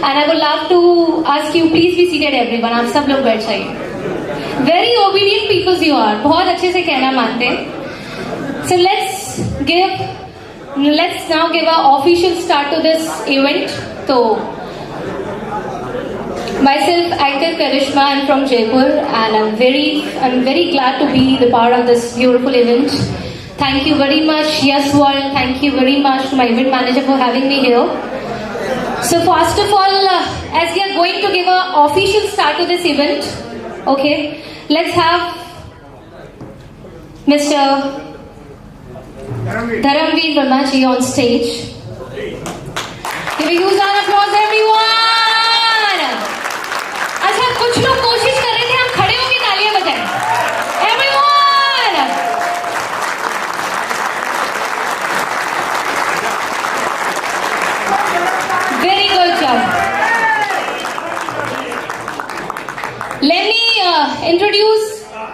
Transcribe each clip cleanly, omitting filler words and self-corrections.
And I would love to ask you, please be seated everyone. आप सब लोग बैठ जाइए. Very obedient people you are. बहुत अच्छे से कहना मानते हैं. So let's now give our official start to this event. So myself, Anchor Karishma, I'm from Jaipur, and I'm very glad to be the part of this beautiful event. Thank you very much, Yes World. Thank you very much to my event manager for having me here. So first of all, as we are going to give an official start to this event, okay, let's have Mr. Dharamveer Verma ji on stage. Give a huge round of applause, everyone. अच्छा, कुछ लोग कोशिश कर रहे थे हम खड़े होकर तालियां बजाएं. Everyone. Very good job. Let me introduce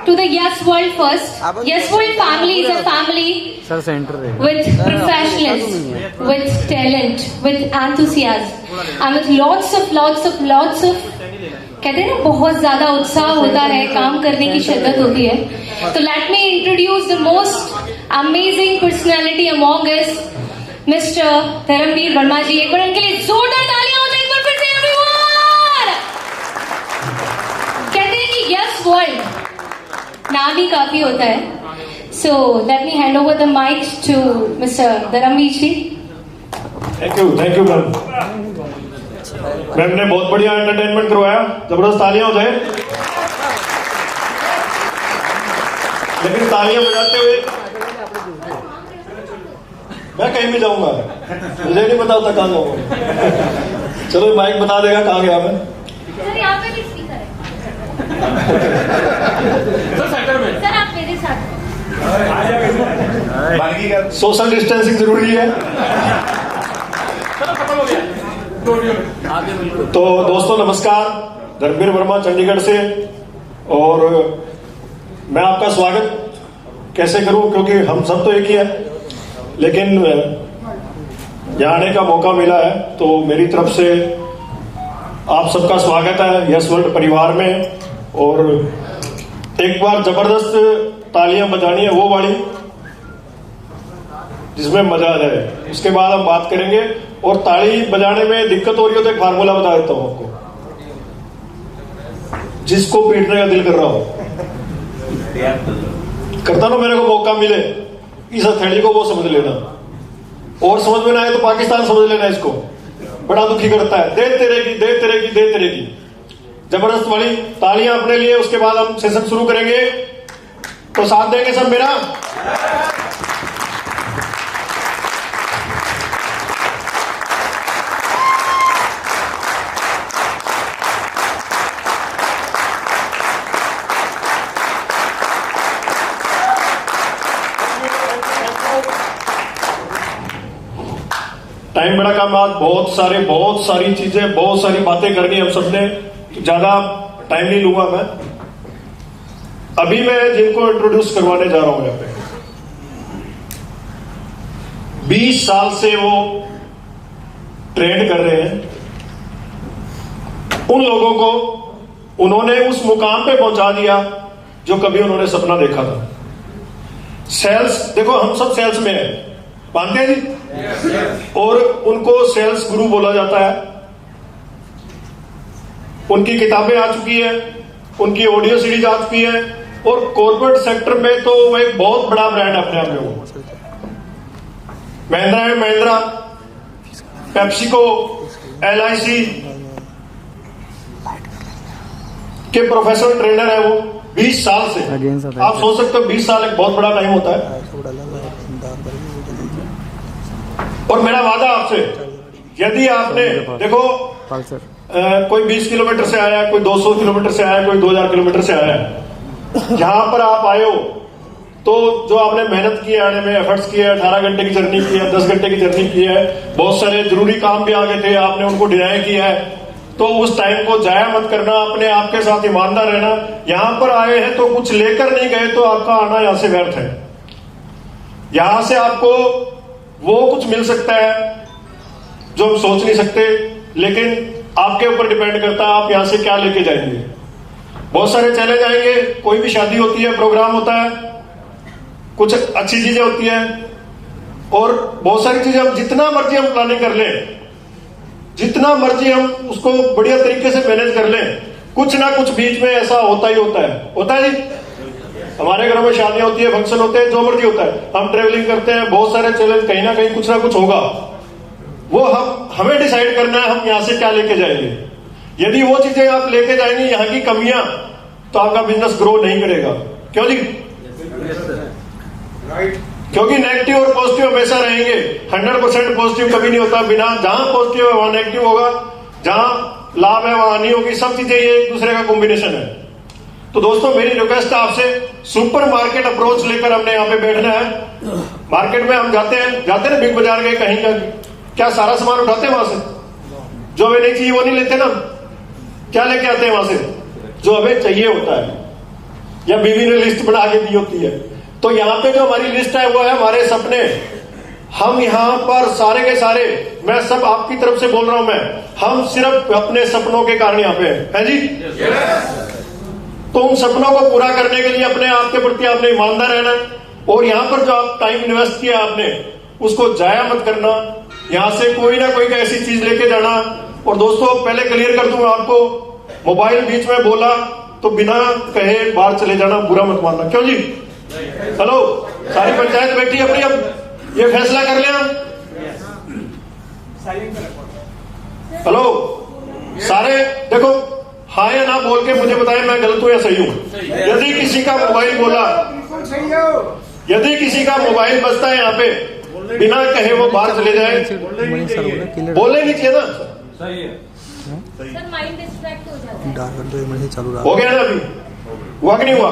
to the Yes World first. Yes World family is a family with professionalism, with talent, with enthusiasm, and with lots of कहते हैं ना बहुत ज्यादा उत्साह होता है, काम करने की शिद्दत होती है. तो let me introduce the most amazing personality among us, mister Dharmveer Verma ji. एक बार उनके लिए जोरदार तालियां हो जाए एक बार फिर से एवरीवन. कहते हैं कि यस वर्ल्ड नाम ही काफी होता है. So let me hand over the mic to mister Dharamvir ji. Thank you ma'am. Ma'am ने बहुत बढ़िया एंटरटेनमेंट करवाया. जबरदस्त तालियां हो जाए. लेकिन तालियां बजाते हुए मैं कहीं भी जाऊंगा, मुझे नहीं पता होता कहां जाऊंगा. चलो माइक बता देगा कहां गया मैं. सर यहाँ पे भी स्पीकर है. सर आप मेरे साथ. सोशल डिस्टेंसिंग जरूरी है. तो दोस्तों नमस्कार. धर्मवीर वर्मा चंडीगढ़ से. और मैं आपका स्वागत कैसे करूं, क्योंकि हम सब तो एक ही है, लेकिन यहाँ आने का मौका मिला है तो मेरी तरफ से आप सबका स्वागत है यस वर्ल्ड परिवार में. और एक बार जबरदस्त तालियां बजानी है, वो वाली जिसमें मजा आ जाए. उसके बाद हम बात करेंगे. और ताली बजाने में दिक्कत हो रही हो तो एक फार्मूला बता देता हूं आपको. जिसको पीटने का दिल कर रहा हो, करता ना, मेरे को मौका मिले इस हथेली को वो समझ लेना, और समझ में ना आए तो पाकिस्तान समझ लेना. इसको बड़ा दुखी करता है. दे तेरे की, दे तेरे की, दे तेरे की. जबरदस्त वाली तालियां अपने लिए. उसके बाद हम सेशन शुरू करेंगे. तो साथ देंगे सब मेरा. टाइम बड़ा कम. आज बहुत सारी चीजें, बहुत सारी बातें करनी हम सबने. ज्यादा टाइम नहीं लूंगा मैं. अभी मैं जिनको इंट्रोड्यूस करवाने जा रहा हूं यहाँ पे, 20 साल से वो ट्रेंड कर रहे हैं. उन लोगों को उन्होंने उस मुकाम पे पहुंचा दिया जो कभी उन्होंने सपना देखा था. सेल्स, देखो हम सब सेल्स में हैं, मानते हैं जी. और उनको सेल्स गुरु बोला जाता है. उनकी किताबें आ चुकी है, उनकी ऑडियो सीरीज आ चुकी है, और कॉर्पोरेट सेक्टर में तो वो एक बहुत बड़ा ब्रांड अपने आप में हो. Mahindra and Mahindra, PepsiCo, LIC के प्रोफेशनल ट्रेनर है वो 20 साल से. आप सोच सकते हो 20 साल एक बहुत बड़ा टाइम होता है. और मेरा वादा आपसे, यदि आपने देखो कोई 20 किलोमीटर से आया, कोई 200 किलोमीटर से आया, कोई 2000 किलोमीटर से आया, जहां पर आप आए हो तो जो आपने मेहनत की है, आने में एफर्ट्स किए, 18 घंटे की जर्नी की है, 10 घंटे की जर्नी की है, बहुत सारे जरूरी काम भी आगे थे, आपने उनको डिनाई किया है. तो उस टाइम को जाया मत करना. अपने आप के साथ ईमानदार रहना. यहां पर आए हैं तो कुछ लेकर नहीं गए तो आपका आना यहां से व्यर्थ है. यहां से आपको वो कुछ मिल सकता है जो हम सोच नहीं सकते, लेकिन आपके ऊपर डिपेंड करता है आप यहां से क्या लेके जाएंगे। बहुत सारे चैलेंज आएंगे, कोई भी शादी होती है, प्रोग्राम होता है, कुछ अच्छी चीजें होती है और बहुत सारी चीजें हम जितना मर्जी हम प्लानिंग कर लें, जितना मर्जी हम उसको बढ़िया तरीके से मैनेज कर लें, कुछ ना कुछ बीच में ऐसा होता ही होता है। होता है जी, हमारे घरों में शादियां होती है, फंक्शन होते हैं, जो मर्जी होता है, हम ट्रेवलिंग करते हैं, बहुत सारे चैलेंज, कहीं ना कहीं कुछ ना कुछ होगा। वो हमें डिसाइड करना है हम यहां से क्या लेके जाएंगे। यदि वो चीजें आप लेके जाएंगे, यहाँ की कमियां, तो आपका बिजनेस ग्रो नहीं करेगा। क्यों जी? क्योंकि नेगेटिव और पॉजिटिव हमेशा रहेंगे, 100% पॉजिटिव कभी नहीं होता। बिना, जहां पॉजिटिव है वहां नेगेटिव होगा, जहां लाभ है वहां हानि होगी। सब चीजें ये एक दूसरे का कॉम्बिनेशन है। तो दोस्तों मेरी रिक्वेस्ट है आपसे, सुपर मार्केट अप्रोच लेकर हमने यहाँ पे बैठना है। मार्केट में हम जाते हैं ना, बिग बाजार गए कहीं का, क्या सारा सामान उठाते हैं वहां से? जो हमें नहीं चाहिए वो नहीं लेते ना। क्या लेके आते हैं वहां से? जो हमें चाहिए होता है, या बीवी ने लिस्ट बना के दी होती है। तो यहाँ पे जो हमारी लिस्ट है वो है हमारे सपने। हम यहाँ पर सारे के सारे, मैं सब आपकी तरफ से बोल रहा हूं, हम सिर्फ अपने सपनों के कारण यहाँ पे है जी। तो उन सपनों को पूरा करने के लिए अपने आप के प्रति आपने ईमानदार रहना, और यहाँ पर जो आप टाइम इन्वेस्ट किया आपने, उसको जाया मत करना। यहाँ से कोई ना कोई ऐसी चीज लेके जाना। और दोस्तों पहले क्लियर कर दूं आपको, मोबाइल बीच में बोला तो बिना कहे बाहर चले जाना, बुरा मत मानना। क्यों जी? हेलो, सारी पंचायत बैठी अपनी, अब ये फैसला कर लिया। हेलो सारे, देखो हाँ या ना बोल के मुझे बताएं मैं गलत हूं या सही हूं। यदि किसी का मोबाइल बोला, यदि किसी का मोबाइल बजता है यहाँ पे, बिना कहे वो बाहर चले जाए, बोलने नहीं चाहिए ना। सही है सर, माइंड डिस्ट्रैक्ट हो जाता है। चालू रहा हो गया ना? अभी हुआ कि नहीं हुआ?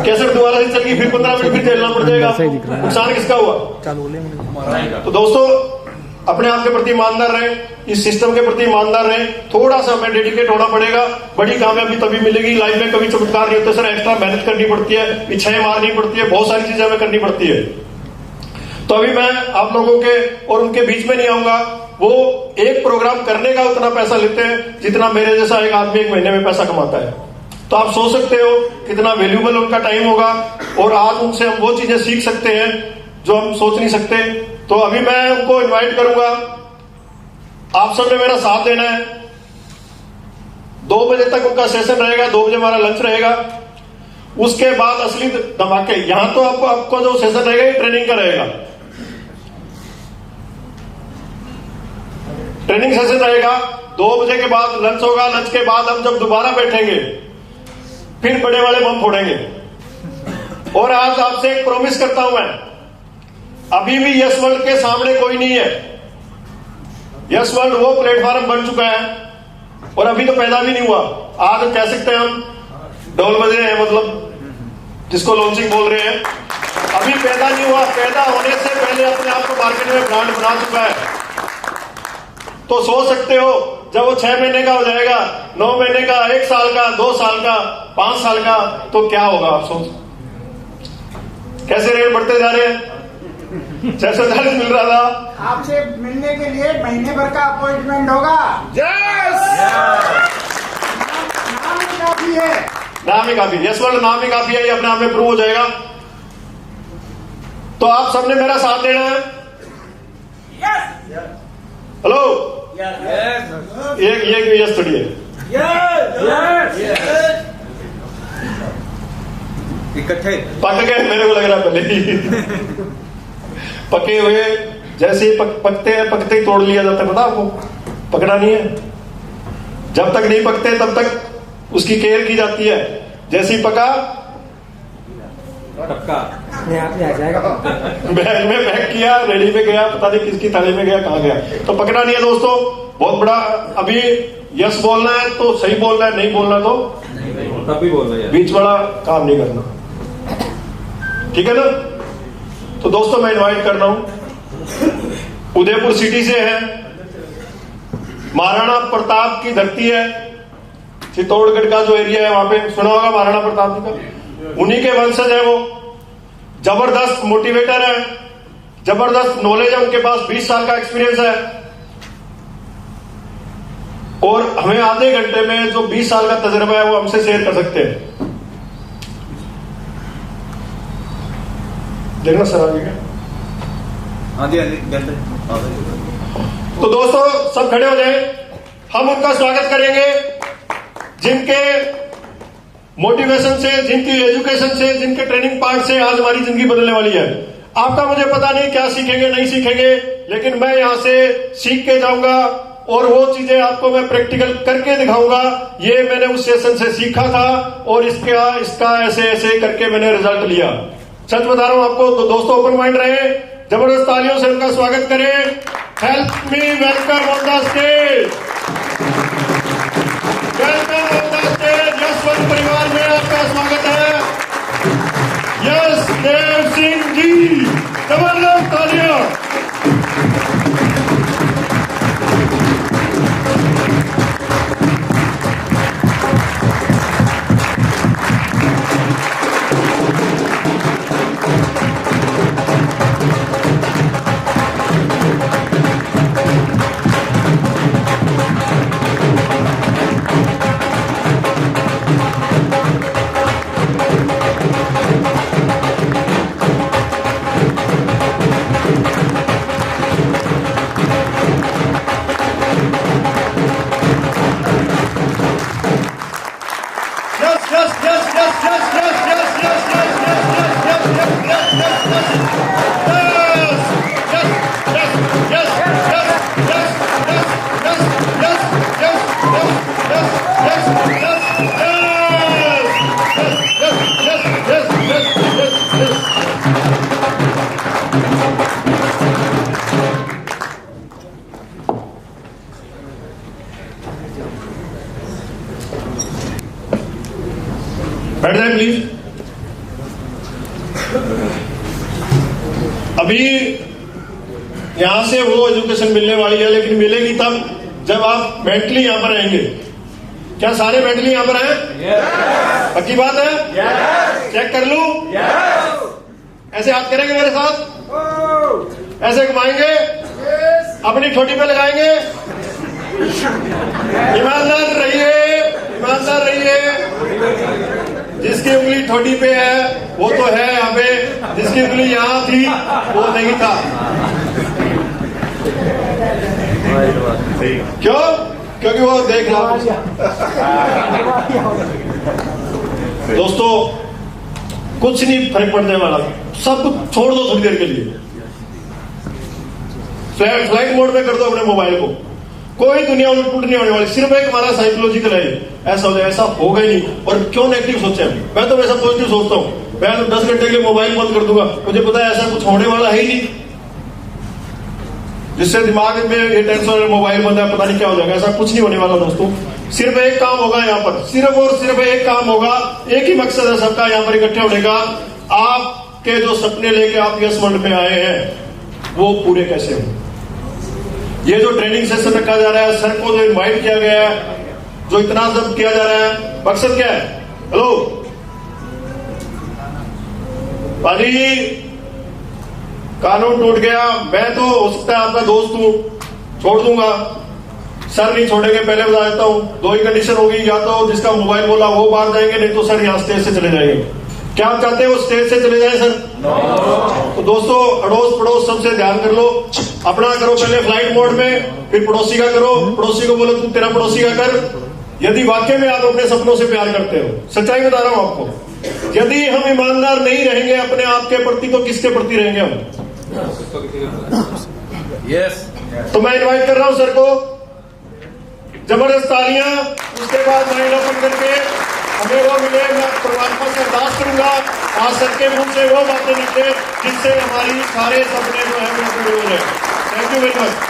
कैसे दोबारा से चल गई, फिर 15 मिनट फिर झेलना पड़ जाएगा। नुकसान किसका हुआ? तो दोस्तों अपने आप के प्रति ईमानदार रहे, इस सिस्टम के प्रति ईमानदार रहे। थोड़ा सा हमें डेडिकेट होना पड़ेगा, बड़ी कामयाबी तभी मिलेगी। लाइफ में कभी चमत्कार नहीं होते सर, एक्स्ट्रा मेहनत करनी पड़ती है, इच्छाएं मारनी पड़ती है, बहुत सारी चीजें हमें करनी पड़ती है। तो अभी मैं आप लोगों के और उनके बीच में नहीं आऊंगा। वो एक प्रोग्राम करने का उतना पैसा लेते हैं जितना मेरे जैसा एक आदमी एक महीने में पैसा कमाता है। तो आप सोच सकते हो कितना वैल्यूबल उनका टाइम होगा, और आज उनसे हम वो चीजें सीख सकते हैं जो हम सोच नहीं सकते। तो अभी मैं उनको इनवाइट करूंगा, आप सबने मेरा साथ देना है। 2 बजे तक उनका सेशन रहेगा, 2 बजे हमारा लंच रहेगा। उसके बाद असली धमाके, यहां तो आपको जो सेशन रहेगा ये ट्रेनिंग का रहेगा, ट्रेनिंग सेशन रहेगा। 2 बजे के बाद लंच होगा, लंच के बाद हम जब दोबारा बैठेंगे फिर बड़े वाले बम फोड़ेंगे। और आज आपसे एक प्रॉमिस करता हूं मैं, अभी भी यस वर्ल्ड के सामने कोई नहीं है। यस वर्ल्ड वो प्लेटफॉर्म बन चुका है, और अभी तो पैदा भी नहीं हुआ। आज कह सकते हैं हम ढोल बज रहे हैं, मतलब जिसको लॉन्चिंग बोल रहे हैं, अभी पैदा नहीं हुआ। पैदा होने से पहले अपने आप को मार्केट में ब्रांड बना चुका है। तो सोच सकते हो जब वो 6 महीने का हो जाएगा, 9 महीने का, 1 साल का, 2 साल का, 5 साल का, तो क्या होगा? आप सोच, कैसे रेट बढ़ते जा रहे हैं। 640 मिल रहा था, आपसे मिलने के लिए महीने भर का अपॉइंटमेंट होगा। नाम ही काफी है, नाम ही काफी, यस वर्ल्ड नाम ही काफी है, ये अपने आप में प्रूव हो जाएगा। तो आप सबने मेरा साथ देना है। हेलो, ये यस थोड़ी है, इकट्ठे पक गए मेरे को लग रहा है पहले ही। पके हुए जैसे ही पकते हैं, पकते ही तोड़ लिया जाता है। पता आपको, पकना नहीं है। जब तक नहीं पकते तब तक उसकी केयर की जाती है। जैसे ही पका अपने आ जाएगा। बैग में पैक किया, रेडी पे गया, पता नहीं किसकी थाली में गया, कहाँ गया। तो पकना नहीं है दोस्तों, बहुत बड़ा। अभी यस बोलना है तो सही बोलना है, नहीं बोलना तो तब भी बोल रहे हैं, बीच वाला काम नहीं करना, ठीक है ना। तो दोस्तों मैं इनवाइट कर रहा हूं, उदयपुर सिटी से है, महाराणा प्रताप की धरती है। चित्तौड़गढ़ का जो एरिया है वहां पे सुना होगा महाराणा प्रताप जी का, उन्हीं के वंशज है वो। जबरदस्त मोटिवेटर है, जबरदस्त नॉलेज है उनके पास, 20 साल का एक्सपीरियंस है। और हमें आधे घंटे में जो 20 साल का तजर्बा है वो हमसे शेयर कर सकते हैं। देखना सर आगे हाँ जी बेहतर। तो दोस्तों सब खड़े हो जाए, हम उनका स्वागत करेंगे जिनके मोटिवेशन से, जिनकी एजुकेशन से, जिनके ट्रेनिंग पार्ट से आज हमारी जिंदगी बदलने वाली है। आपका मुझे पता नहीं क्या सीखेंगे नहीं सीखेंगे, लेकिन मैं यहां से सीख के जाऊंगा और वो चीजें आपको मैं प्रैक्टिकल करके दिखाऊंगा। ये मैंने उस सेशन से सीखा था और इसका ऐसे ऐसे करके मैंने रिजल्ट लिया। सच बता रहा हूं आपको। तो दोस्तों ओपन माइंड रहे, जबरदस्त तालियों से उनका स्वागत करें। Help me welcome on the stage, welcome on the stage. Yashwant परिवार में आपका स्वागत है यश देव सिंह जी, जबरदस्त तालियां। बैठ जाए प्लीज। अभी यहां से वो एजुकेशन मिलने वाली है, लेकिन मिलेगी तब जब आप मेंटली यहां पर आएंगे। क्या सारे मेंटली यहां पर आए? पक्की बात है? चेक कर लूं? ऐसे हाथ करेंगे मेरे साथ, ऐसे घुमाएंगे, अपनी ठोटी पे लगाएंगे। ईमानदार रहिए, ईमानदार रहिए। जिसकी उंगली ठोडी पे है वो तो है यहाँ पे, जिसकी उंगली यहाँ थी वो नहीं था। क्यों? क्योंकि वो देख रहा। दोस्तों कुछ नहीं फर्क पड़ने वाला, सब कुछ छोड़ दो थोड़ी देर के लिए। फ्लाइट मोड में कर दो अपने मोबाइल को, कोई दुनिया उलट पुलट नहीं होने वाली। सिर्फ एक हमारा साइकोलॉजिकल है, ऐसा हो जाए, ऐसा होगा ही नहीं। और क्यों नेगेटिव सोचे हम? मैं तो वैसा पॉजिटिव सोचता हूँ। मैं तो 10 घंटे के लिए मोबाइल बंद कर दूंगा, मुझे पता है ऐसा कुछ होने वाला है ही नहीं, जिससे दिमाग में ये टेंशन, मोबाइल बंद है, पता नहीं क्या हो जाएगा। ऐसा कुछ नहीं होने वाला दोस्तों। सिर्फ एक काम होगा यहाँ पर, सिर्फ और सिर्फ एक काम होगा। एक ही मकसद है सबका यहाँ पर इकट्ठे होने का। आपके जो सपने लेके आप यस वर्ल्ड में आए हैं वो पूरे कैसे हो। ये जो ट्रेनिंग सेशन रखा जा रहा है, सर को जो इनवाइट किया गया है, जो इतना सब किया जा रहा है, मकसद क्या है? हेलो पाजी, कानून टूट गया, मैं तो हो सकता है आपका दोस्त हूं, छोड़ दूंगा, सर नहीं छोड़ेंगे। पहले बता देता हूं, दो ही कंडीशन होगी, या तो जिसका मोबाइल बोला वो बाहर जाएंगे, नहीं तो सर यहाँ स्टेज से चले जाएंगे। क्या आप चाहते हैं वो स्टेज से चले जाए सर? तो दोस्तों अड़ोस पड़ोस सबसे ध्यान कर लो, अपना करो पहले फ्लाइट मोड में, फिर पड़ोसी का करो। पड़ोसी को बोलो तू तेरा पड़ोसी का कर। यदि वाकई में आप अपने सपनों से प्यार करते हो, सच्चाई बता रहा हूं आपको, यदि हम ईमानदार नहीं रहेंगे अपने आप के प्रति, तो किसके प्रति रहेंगे हम? यस। तो मैं इनवाइट कर रहा हूं सर को, जबरदस्त तालियां। उसके बाद माइंड ओपन करके हमें वो मिले, मैं परमात्मा से अरदास करूंगा आज सर के मुंह से वो बातें निकले जिससे हमारी सारे सपने जो है वो पूरे हो जाए। Thank you very much.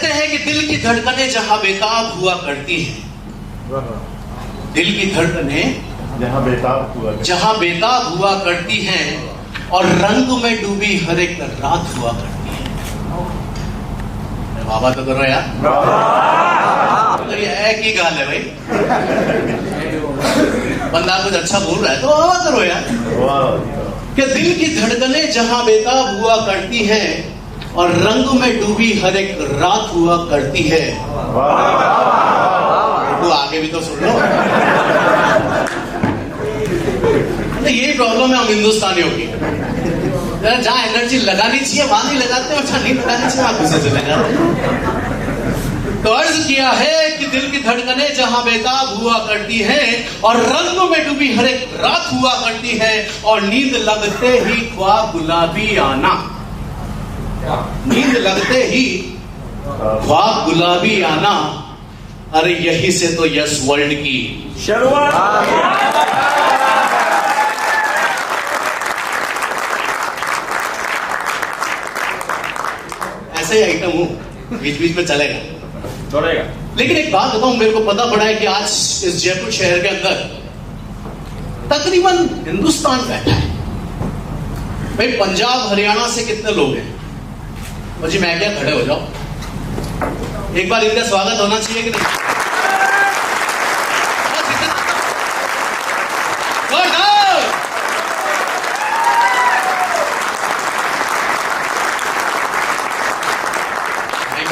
कहते हैं कि दिल की धड़कनें जहां बेताब हुआ करती हैं, दिल की धड़कनें जहाँ बेताब हुआ करती हैं और रंग में डूबी हर एक रात हुआ करती है। बाबा तो करो यार, तो ये एक ही गाल है भाई। बंदा कुछ अच्छा बोल रहा है तो बाबा करो यार। कि दिल की धड़कनें जहां बेताब हुआ करती हैं और रंग में डूबी हर एक रात हुआ करती है। तो आगे भी तो सुन लो। यही प्रॉब्लम है हम हिंदुस्तानियों की, जहां एनर्जी लगानी चाहिए वहां नहीं लगाते और जहां नहीं लगानी चाहिए वहां गुस्से से लगाते। तो अर्ज किया है कि दिल की धड़कनें जहां बेताब हुआ करती है और रंग में डूबी हर एक रात हुआ करती है और नींद लगते ही ख्वाब गुलाबी आना, नींद लगते ही ख्वाब गुलाबी आना, अरे यही से तो यस वर्ल्ड की शुरुआत। ऐसे ही आइटम हूं, बीच बीच में चलेगा। लेकिन एक बात बताऊं, मेरे को पता पड़ा है कि आज इस जयपुर शहर के अंदर तकरीबन हिंदुस्तान बैठा है भाई। पंजाब हरियाणा से कितने लोग हैं? और जी मैं क्या, खड़े हो जाओ एक बार, इनका स्वागत होना चाहिए कि नहीं? Thank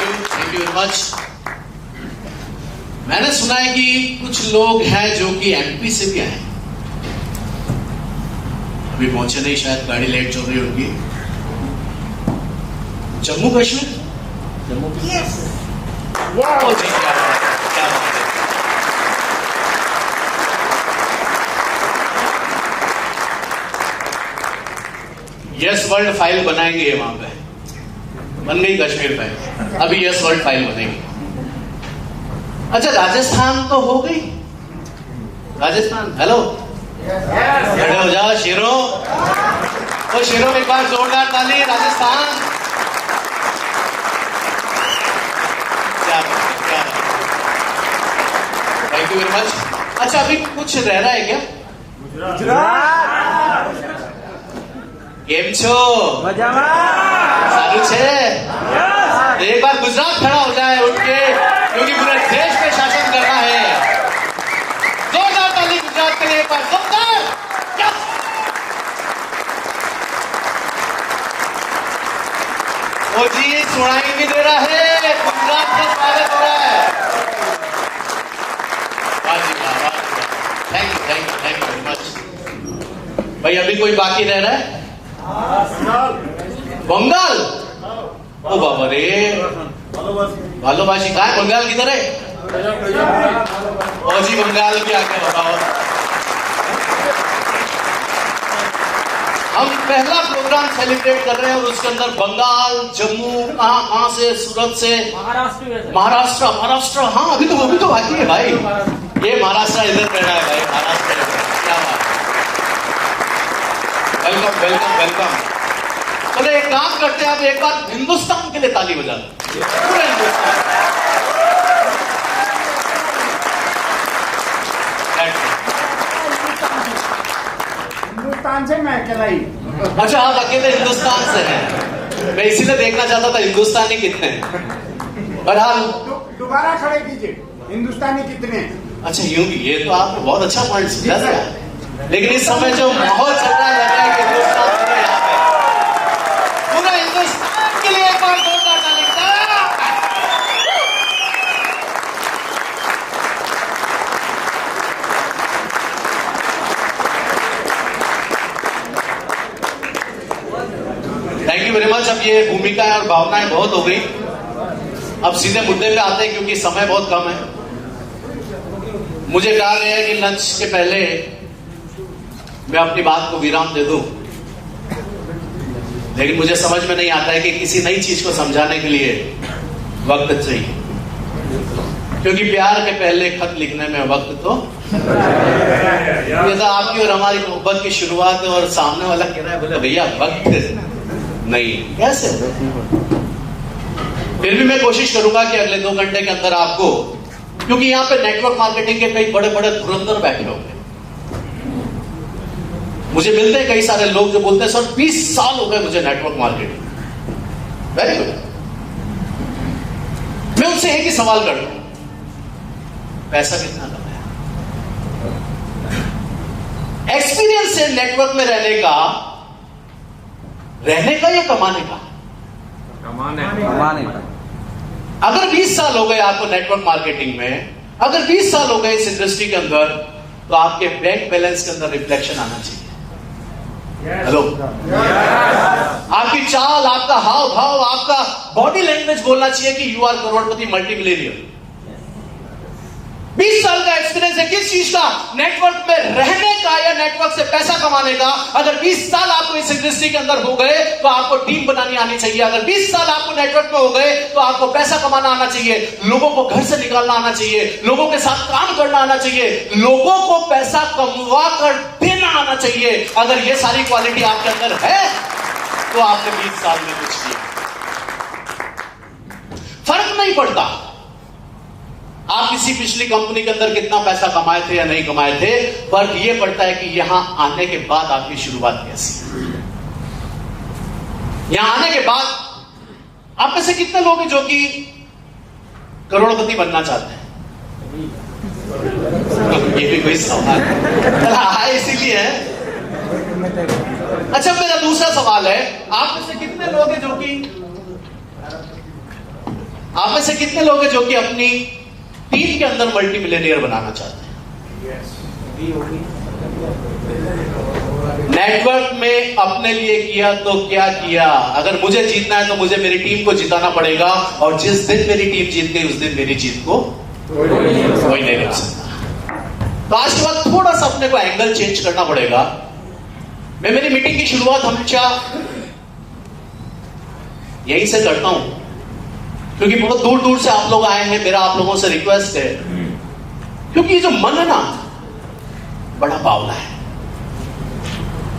you very much. मैंने सुना है कि कुछ लोग हैं जो कि एमपी से भी आए, अभी पहुंचे नहीं, शायद गाड़ी लेट चल रही होगी। जम्मू कश्मीर, Yes. क्या बात है, क्या बात है। यस वर्ल्ड फाइल बनाएंगे वहां पे, बन गई कश्मीर फाइल, अभी यस वर्ल्ड फाइल बनेगी। अच्छा राजस्थान तो हो गई, राजस्थान, हेलो खड़े हो जाओ शेरों, तो शेरों एक बार जोरदार ताली। Rajasthan, thank you very much. अच्छा अभी कुछ रह रहा है क्या? केम छो? सारू छे? एक बार गुजरात खड़ा हो जाए उठ के, क्योंकि पूरे देश पे शासन करना है। जोरदार ताली गुजरात के लिए एक बार, जोरदार। यस। ओ जी सुनाई नहीं दे रहा है, गुजरात का स्वागत हो रहा है। थैंक यू वेरी मच भाई। अभी कोई बाकी रह रहा है? बंगाल, ओ बाबा रे, भालोबाशी कहा है? बंगाल किधर है? ओ जी बंगाल की आके बताओ। हम पहला प्रोग्राम सेलिब्रेट कर रहे हैं और उसके अंदर बंगाल, जम्मू, कहां से, सूरत से, महाराष्ट्र, हाँ अभी तो बाकी है भाई। ये महाराष्ट्र इधर रह रहा है भाई, महाराष्ट्र। क्या बात, वेलकम। चलो एक काम करते हैं, आप एक बार हिंदुस्तान के लिए ताली बजा दो, पूरे हिंदुस्तान से मैं अकेला ही। अच्छा आप अकेले हिंदुस्तान से हैं, मैं इसीलिए देखना चाहता था हिंदुस्तानी कितने हैं। बहरहाल दोबारा खड़े कीजिए, हिंदुस्तानी कितने हैं? अच्छा यूं भी, ये तो आपने बहुत अच्छा पॉइंट समझा था। लेकिन इस समय जो माहौल चल रहा है, लग रहा है कि हिंदुस्तान पूरे यहाँ पे, पूरा हिंदुस्तान के लिए एक बार जोरदार ताली। Thank you very much. अब ये भूमिकाएं और भावनाएं बहुत हो गई, अब सीधे मुद्दे पे आते हैं क्योंकि समय बहुत कम है। मुझे कहा गया है कि लंच के पहले मैं अपनी बात को विराम दे दूं, लेकिन मुझे समझ में नहीं आता है कि किसी नई चीज को समझाने के लिए वक्त चाहिए, क्योंकि प्यार के पहले खत लिखने में वक्त तो ये तो आपकी और हमारी मोहब्बत की शुरुआत है, और सामने वाला कह रहा है बोले भैया वक्त नहीं, कैसे? फिर भी मैं कोशिश करूंगा कि अगले 2 घंटे के अंदर आपको, क्योंकि यहां पे नेटवर्क मार्केटिंग के कई बड़े बड़े धुरंधर बैठे होंगे। मुझे मिलते हैं कई सारे लोग जो बोलते हैं सर 20 साल हो गए मुझे नेटवर्क मार्केटिंग। Very good. मैं उनसे एक ही सवाल करता हूं, पैसा कितना कमाया? एक्सपीरियंस है नेटवर्क में रहने का या कमाने का? कमाने का। अगर 20 साल हो गए आपको नेटवर्क मार्केटिंग में, अगर 20 साल हो गए इस इंडस्ट्री के अंदर, तो आपके बैंक बैलेंस के अंदर रिफ्लेक्शन आना चाहिए। हेलो, आपकी चाल, आपका हाव भाव, आपका बॉडी लैंग्वेज बोलना चाहिए कि यू आर करोड़पति, मल्टी मिलियनियर। 20 साल का एक्सपीरियंस है किस चीज का? नेटवर्क में रहने का या नेटवर्क से पैसा कमाने का। अगर 20 साल आपको इस इंडस्ट्री के अंदर हो गए तो आपको टीम बनानी आनी चाहिए। अगर 20 साल आपको नेटवर्क में हो गए तो आपको पैसा कमाना आना चाहिए, लोगों को घर से निकालना आना चाहिए, लोगों के साथ काम करना आना चाहिए, लोगों को पैसा कमवा कर देना आना चाहिए। अगर ये सारी क्वालिटी आपके अंदर है तो आपने 20 साल में कुछ किया। फर्क नहीं पड़ता आप किसी पिछली कंपनी के अंदर कितना पैसा कमाए थे या नहीं कमाए थे, फर्क यह पड़ता है कि यहां आने के बाद आपकी शुरुआत कैसी। यहां आने के बाद आप में से कितने लोग हैं जो कि करोड़पति बनना चाहते हैं? ये भी कोई सवाल है, इसीलिए है। अच्छा, मेरा दूसरा सवाल है, आप में से कितने लोग हैं जो कि अपनी टीम के अंदर मल्टी मिलियनियर बनाना चाहते हैं? नेटवर्क में अपने लिए किया तो क्या किया? अगर मुझे जीतना है तो मुझे मेरी टीम को जिताना पड़ेगा, और जिस दिन मेरी टीम जीत गई उस दिन मेरी जीत को कोई नहीं रोक सकता। तो आज के बाद थोड़ा सा अपने को एंगल चेंज करना पड़ेगा। मैं मेरी मीटिंग की शुरुआत हमेशा यहीं से करता हूं, क्योंकि बहुत दूर दूर से आप लोग आए हैं। मेरा आप लोगों से रिक्वेस्ट है, क्योंकि ये जो मन है ना, बड़ा बावला है,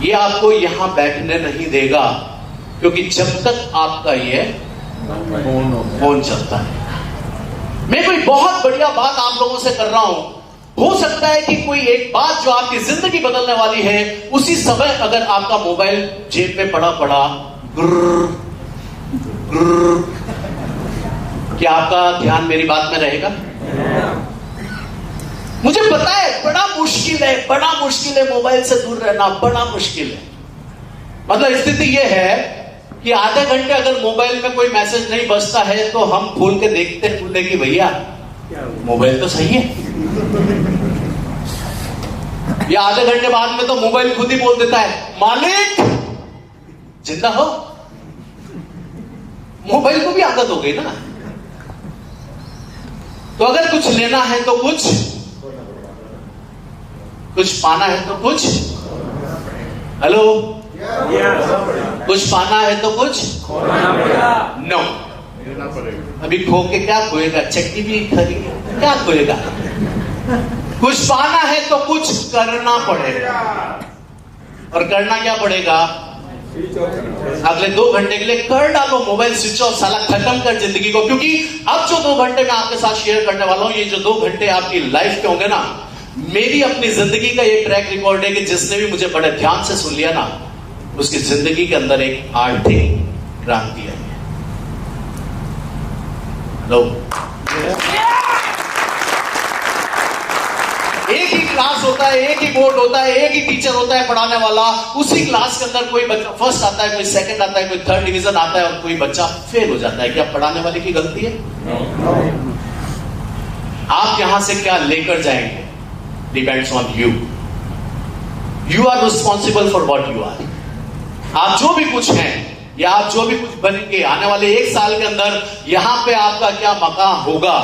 ये आपको यहां बैठने नहीं देगा, क्योंकि जब तक आपका ये फोन चलता है। मैं कोई बहुत बढ़िया बात आप लोगों से कर रहा हूं, हो सकता है कि कोई एक बात जो आपकी जिंदगी बदलने वाली है, उसी समय अगर आपका मोबाइल जेब में पड़ा क्या आपका ध्यान मेरी बात में रहेगा? मुझे पता है बड़ा मुश्किल है मोबाइल से दूर रहना, बड़ा मुश्किल है। मतलब स्थिति यह है कि आधे घंटे अगर मोबाइल में कोई मैसेज नहीं बजता है तो हम खोल के देखते हैं, बोले कि भैया मोबाइल तो सही है। या आधे घंटे बाद में तो मोबाइल खुद ही बोल देता है, मालिक जिंदा हो। मोबाइल को भी आदत हो गई ना। तो अगर कुछ लेना है तो कुछ पाना है तो कुछ, हेलो, कुछ पाना है तो कुछ नो। अभी खो के क्या खोएगा? चक्की भी खरीद क्या खोएगा? कुछ पाना है तो कुछ करना पड़ेगा। और करना क्या पड़ेगा? अगले 2 घंटे के लिए कर डालो मोबाइल स्विच ऑफ, साला खत्म कर जिंदगी को। क्योंकि अब जो 2 घंटे मैं आपके साथ शेयर करने वाला हूं, ये जो 2 घंटे आपकी लाइफ के होंगे ना, मेरी अपनी जिंदगी का ये ट्रैक रिकॉर्ड है कि जिसने भी मुझे बड़े ध्यान से सुन लिया ना, उसकी जिंदगी के अंदर एक आर्थिक क्रांति आई है। हेलो, एक ही क्लास होता है, एक ही बोर्ड होता है, एक ही टीचर होता है पढ़ाने वाला। उसी क्लास के अंदर कोई बच्चा फर्स्ट आता है, कोई सेकंड आता है, कोई थर्ड डिवीजन आता है, और कोई बच्चा फेल हो जाता है। क्या पढ़ाने वाले की गलती है? आप यहां से क्या लेकर जाएंगे depends on you. You are responsible for what you are. आप जो भी कुछ हैं या आप जो भी कुछ बनेंगे आने वाले 1 साल के अंदर, यहां पे आपका क्या मकाम होगा,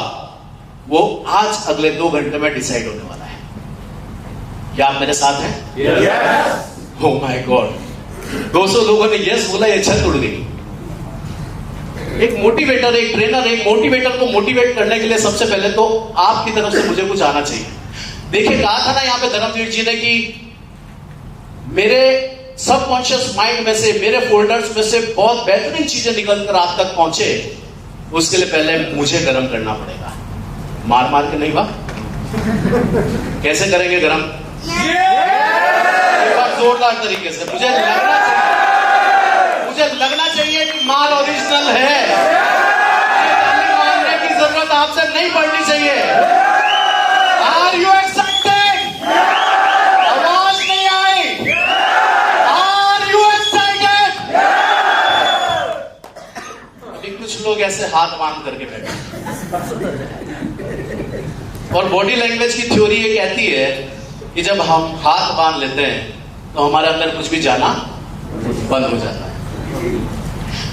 वो आज अगले 2 घंटे में डिसाइड होने वाला है। क्या आप मेरे साथ हैं? yes. Oh my God, 200 लोगों ने यस बोला, ये छत उड़ गई। एक मोटिवेटर, एक ट्रेनर, एक मोटिवेटर को मोटिवेट करने के लिए सबसे पहले तो आपकी तरफ से मुझे कुछ आना चाहिए। देखिए, कहा था ना यहाँ पे धर्मवीर जी ने कि मेरे सबकॉन्शियस माइंड में से, मेरे फोल्डर्स में से बहुत बेहतरीन चीजें निकल कर आप तक पहुंचे, उसके लिए पहले मुझे गर्म करना पड़ेगा। मार मार के नहीं, वाह कैसे करेंगे गर्म? एक बार जोरदार तरीके से। मुझे लगना चाहिए कि माल ओरिजिनल है। मारने की जरूरत आपसे नहीं पड़नी चाहिए। Are you excited? आवाज नहीं आई। Are you excited? अभी कुछ लोग ऐसे हाथ बांध करके बैठे, और बॉडी लैंग्वेज की थ्योरी ये कहती है कि जब हम हाथ बांध लेते हैं तो हमारे अंदर कुछ भी जाना बंद हो जाता है।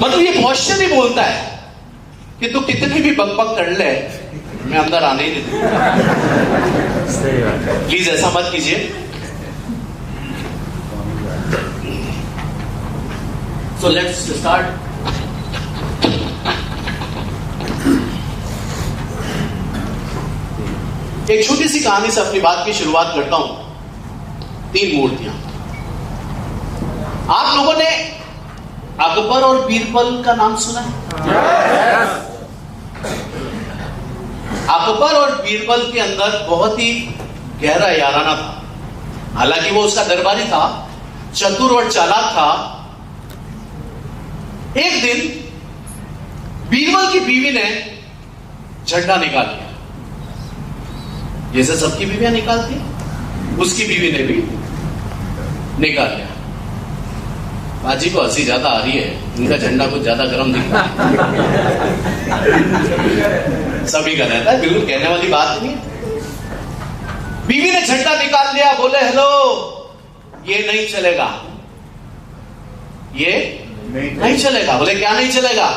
मतलब ये पॉस्चर ही बोलता है कि तू कितनी भी बकबक कर ले, मैं अंदर आने ही नहीं दूंगा। प्लीज ऐसा मत कीजिए। So let's start. एक छोटी सी कहानी से अपनी बात की शुरुआत करता हूं। 3 मूर्तियां। आप लोगों ने अकबर और बीरबल का नाम सुना है? अकबर और बीरबल के अंदर बहुत ही गहरा याराना था। हालांकि वो उसका दरबारी था, चतुर और चालाक था। एक दिन बीरबल की बीवी ने झंडा निकाल लिया, जैसे सबकी बीवियां निकालती, उसकी बीवी ने भी निकाल लिया। बाजी को हंसी ज्यादा आ रही है, इनका झंडा कुछ ज्यादा गर्म दिख रहा है। सभी का रहता है, बिल्कुल कहने वाली बात नहीं है। बीवी ने झंडा निकाल लिया, बोले हेलो, ये नहीं चलेगा, ये नहीं चलेगा। बोले क्या नहीं चलेगा?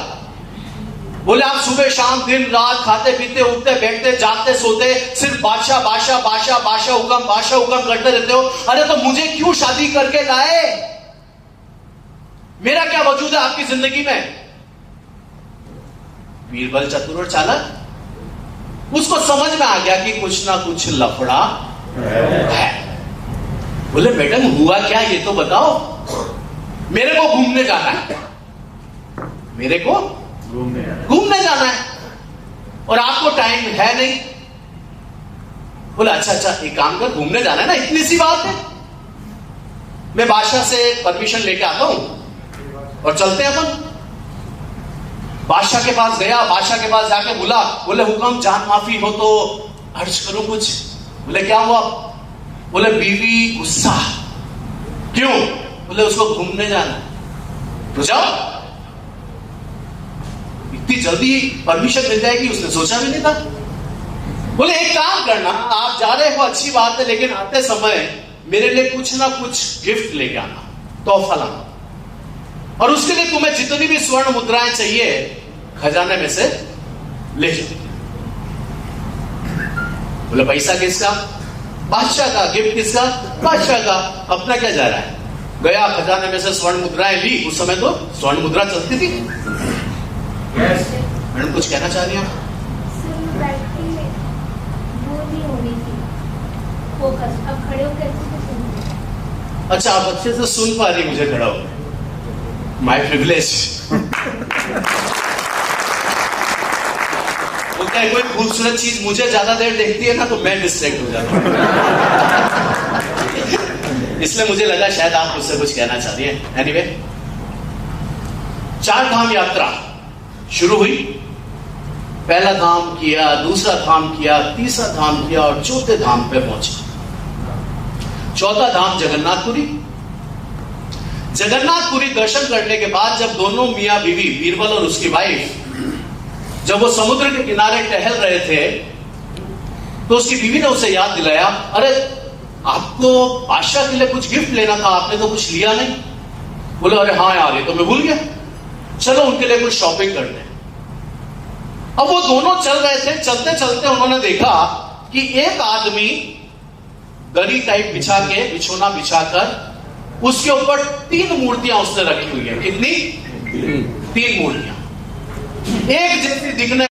बोले आप सुबह शाम दिन रात खाते पीते उठते बैठते जागते सोते सिर्फ बादशाह बादशाह बादशाह बादशाह हुक्म करते रहते हो। अरे तो मुझे क्यों शादी करके लाए? मेरा क्या वजूद है आपकी जिंदगी में? बीरबल चतुर और चालाक, उसको समझ में आ गया कि कुछ ना कुछ लफड़ा है। बोले मैडम हुआ क्या ये तो बताओ। मेरे को घूमने जाना है, मेरे को घूमने जाना है, और आपको टाइम है नहीं। बोला अच्छा एक काम कर, घूमने जाना है ना, इतनी सी बात है, मैं बादशाह से परमिशन लेके आता हूं और चलते हैं अपन। बादशाह के पास गया, बादशाह के पास जाके बोला, बोले हुक्म जान माफी हो तो अर्ज करो कुछ। बोले क्या हुआ? बोले बीवी गुस्सा। क्यों? बोले उसको घूमने जाना है। तो जाओ। इतनी जल्दी परमिशन मिल जाएगी उसने सोचा भी नहीं था। बोले एक काम करना, आप जा रहे हो अच्छी बात है, लेकिन आते समय मेरे लिए कुछ ना कुछ गिफ्ट लेके आना, तोहफा लाना, और उसके लिए तुम्हें जितनी भी स्वर्ण मुद्राएं चाहिए खजाने में से ले जाओ। बोले पैसा किसका? बादशाह का। गिफ्ट किसका? बादशाह का। अपना क्या जा रहा है? गया, खजाने में से स्वर्ण मुद्राएं ली। उस समय तो स्वर्ण मुद्रा चलती थी। मैडम कुछ कहना चाह रही हैं? फोकस। अब खड़े होकर अच्छा आप अच्छे से सुन पा रही, मुझे खड़ा हो, माय प्रिविलेज। वो क्या कोई खूबसूरत चीज मुझे ज्यादा देर देखती है ना तो मैं डिस्ट्रैक्ट हो जाता हूं। इसलिए मुझे लगा शायद आप मुझसे कुछ कहना चाह रही हैं। एनीवे, 4 धाम यात्रा शुरू हुई। पहला धाम किया, दूसरा धाम किया, तीसरा धाम किया और चौथे धाम पे पहुंचे। चौथा धाम जगन्नाथपुरी। जगन्नाथपुरी दर्शन करने के बाद जब दोनों मियां बीवी बीरबल और उसकी वाइफ जब वो समुद्र के किनारे टहल रहे थे तो उसकी बीवी ने उसे याद दिलाया, अरे आपको बादशाह के लिए कुछ गिफ्ट लेना था, आपने तो कुछ लिया नहीं। बोले अरे हाँ यार ये तो मैं भूल गया, चलो उनके लिए कुछ शॉपिंग करते हैं। अब वो दोनों चल रहे थे, चलते चलते उन्होंने देखा कि एक आदमी दरी टाइप बिछा के, बिछोना बिछाकर उसके ऊपर 3 मूर्तियां उसने रखी हुई है। कितनी? 3 मूर्तियां एक जैसी दिखने